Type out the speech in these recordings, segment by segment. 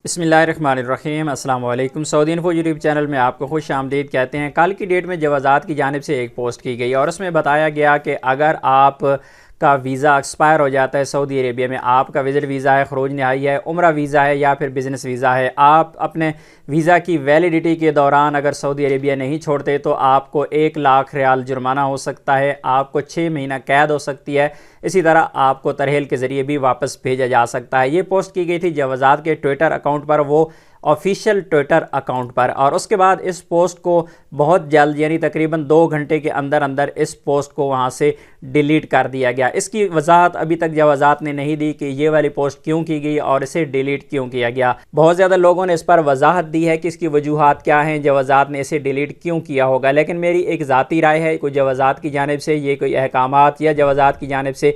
بسم اللہ الرحمن الرحیم۔ السلام علیکم۔ سعودی انفو یوٹیوب چینل میں آپ کو خوش آمدید کہتے ہیں۔ کل کی ڈیٹ میں جوازات کی جانب سے ایک پوسٹ کی گئی اور اس میں بتایا گیا کہ اگر آپ کا ویزا ایکسپائر ہو جاتا ہے سعودی عربیہ میں، آپ کا وزٹ ویزا ہے، خروج نہائی ہے، عمرہ ویزا ہے یا پھر بزنس ویزا ہے، آپ اپنے ویزا کی ویلیڈیٹی کے دوران اگر سعودی عربیہ نہیں چھوڑتے تو آپ کو 1,00,000 ریال جرمانہ ہو سکتا ہے، آپ کو 6 مہینہ قید ہو سکتی ہے، اسی طرح آپ کو ترحیل کے ذریعے بھی واپس بھیجا جا سکتا ہے۔ یہ پوسٹ کی گئی تھی جوازات کے ٹویٹر اکاؤنٹ پر، وہ آفیشیل ٹویٹر اکاؤنٹ پر، اور اس کے بعد اس پوسٹ کو بہت جلد یعنی تقریباً 2 گھنٹے کے اندر اندر اس پوسٹ کو وہاں سے ڈیلیٹ کر دیا گیا۔ اس کی وضاحت ابھی تک جوازات نے نہیں دی کہ یہ والی پوسٹ کیوں کی گئی اور اسے ڈیلیٹ کیوں کیا گیا۔ بہت زیادہ لوگوں نے اس پر وضاحت دی ہے کہ اس کی وجوہات کیا ہیں، جوازات نے اسے ڈیلیٹ کیوں کیا ہوگا، لیکن میری ایک ذاتی رائے ہے، کوئی جوازات کی جانب سے یہ کوئی احکامات یا جوازات کی جانب سے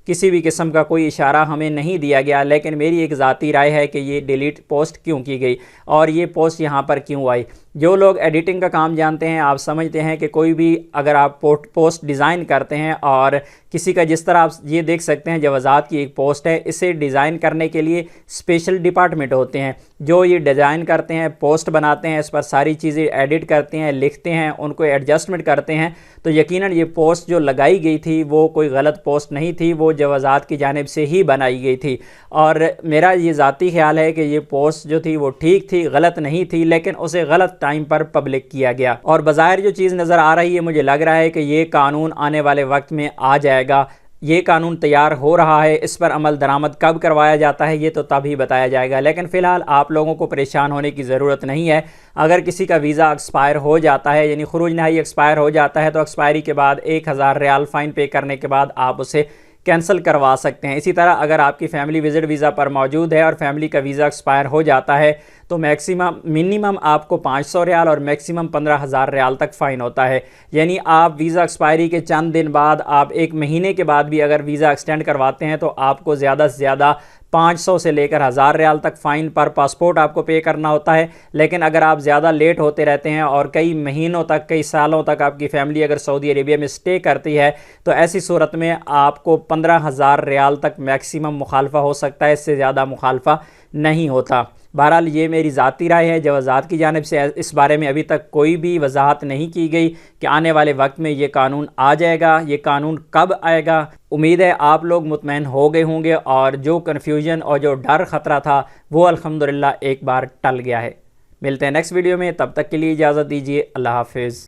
کسی بھی قسم کا کوئی اشارہ ہمیں نہیں دیا گیا، لیکن میری ایک ذاتی رائے ہے کہ یہ ڈیلیٹ پوسٹ کیوں کی گئی اور یہ پوسٹ یہاں پر کیوں آئی۔ جو لوگ ایڈیٹنگ کا کام جانتے ہیں، آپ سمجھتے ہیں کہ کوئی بھی اگر آپ پوسٹ ڈیزائن کرتے ہیں اور کسی کا، جس طرح آپ یہ دیکھ سکتے ہیں جوازات کی ایک پوسٹ ہے، اسے ڈیزائن کرنے کے لیے اسپیشل ڈپارٹمنٹ ہوتے ہیں جو یہ ڈیزائن کرتے ہیں، پوسٹ بناتے ہیں، اس پر ساری چیزیں ایڈٹ کرتے ہیں، لکھتے ہیں، ان کو ایڈجسٹمنٹ کرتے ہیں، تو یقیناً یہ پوسٹ جو لگائی گئی تھی وہ کوئی غلط پوسٹ نہیں تھی، وہ جوازات کی جانب سے ہی بنائی گئی تھی۔ اور میرا یہ ذاتی خیال ہے کہ یہ پوسٹ جو تھی وہ ٹھیک تھی، غلط نہیں تھی، لیکن اسے غلط ٹائم پر پبلک کیا گیا، اور بظاہر جو چیز نظر آ رہی ہے، مجھے لگ رہا ہے کہ یہ قانون آنے والے وقت میں آ جائے گا۔ یہ قانون تیار ہو رہا ہے، اس پر عمل درآمد کب کروایا جاتا ہے یہ تو تب ہی بتایا جائے گا، لیکن فی الحال آپ لوگوں کو پریشان ہونے کی ضرورت نہیں ہے۔ اگر کسی کا ویزا ایکسپائر ہو جاتا ہے، یعنی خروج نہائی ایکسپائر ہو جاتا ہے، تو ایکسپائری کے بعد 1,000 ریال فائن پے کرنے کے بعد آپ اسے کینسل کروا سکتے ہیں۔ اسی طرح اگر آپ کی فیملی وزٹ ویزا پر موجود ہے اور فیملی کا ویزا ایکسپائر ہو جاتا ہے تو منیمم آپ کو 500 ریال اور میکسیمم 15,000 ریال تک فائن ہوتا ہے، یعنی آپ ویزا ایکسپائری کے چند دن بعد، آپ 1 مہینے کے بعد بھی اگر ویزا ایکسٹینڈ کرواتے ہیں تو آپ کو زیادہ سے زیادہ 500 سے لے کر 1,000 ریال تک فائن پر پاسپورٹ آپ کو پے کرنا ہوتا ہے۔ لیکن اگر آپ زیادہ لیٹ ہوتے رہتے ہیں اور کئی مہینوں تک، کئی سالوں تک آپ کی فیملی اگر سعودی عربیہ میں سٹے کرتی ہے تو ایسی صورت میں آپ کو 15,000 ریال تک میکسیمم مخالفہ ہو سکتا ہے، اس سے زیادہ مخالفہ نہیں ہوتا۔ بہرحال یہ میری ذاتی رائے ہے، جوازات کی جانب سے اس بارے میں ابھی تک کوئی بھی وضاحت نہیں کی گئی کہ آنے والے وقت میں یہ قانون آ جائے گا، یہ قانون کب آئے گا۔ امید ہے آپ لوگ مطمئن ہو گئے ہوں گے اور جو کنفیوژن اور جو ڈر خطرہ تھا وہ الحمدللہ ایک بار ٹل گیا ہے۔ ملتے ہیں نیکسٹ ویڈیو میں، تب تک کے لیے اجازت دیجیے، اللہ حافظ۔